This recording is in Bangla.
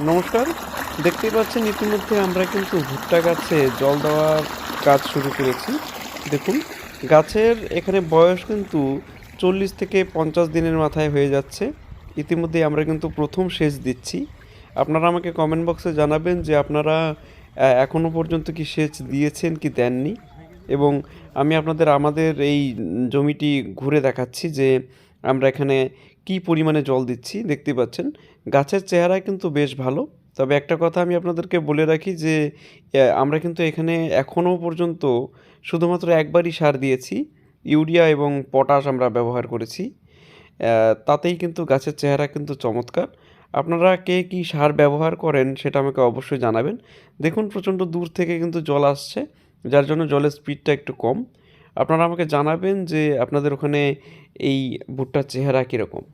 নমস্কার। দেখতেই পাচ্ছেন ইতিমধ্যে আমরা কিন্তু ভুট্টা গাছে জল দেওয়ার কাজ শুরু করেছি। দেখুন, গাছের এখানে বয়স কিন্তু ৪০ থেকে ৫০ দিনের মাথায় হয়ে যাচ্ছে। ইতিমধ্যেই আমরা কিন্তু ১ম সেচ দিচ্ছি। আপনারা আমাকে কমেন্ট বক্সে জানাবেন যে আপনারা এখনো পর্যন্ত কি সেচ দিয়েছেন কি দেননি? এবং আমি আপনাদের আমাদের এই জমিটি ঘুরে দেখাচ্ছি যে আমরা এখানে কি পরিমাণে জল দিচ্ছি। দেখতেই পাচ্ছেন। গাছের চেহারা কিন্তু বেশ ভালো। তবে একটা কথা আমি আপনাদেরকে বলে রাখি যে আমরা কিন্তু এখানে এখনও পর্যন্ত শুধুমাত্র একবারই সার দিয়েছি। ইউরিয়া এবং পটাশ আমরা ব্যবহার করেছি। তাতেই কিন্তু গাছের চেহারা কিন্তু চমৎকার। আপনারা কে কী সার ব্যবহার করেন সেটা আমাকে অবশ্যই জানাবেন। দেখুন প্রচণ্ড দূর থেকে কিন্তু জল আসছে, যার জন্য জলের স্পিডটা একটু কম। আপনারা আমাকে জানাবেন যে আপনাদের ওখানে এই ভুট্টার চেহারা কীরকম?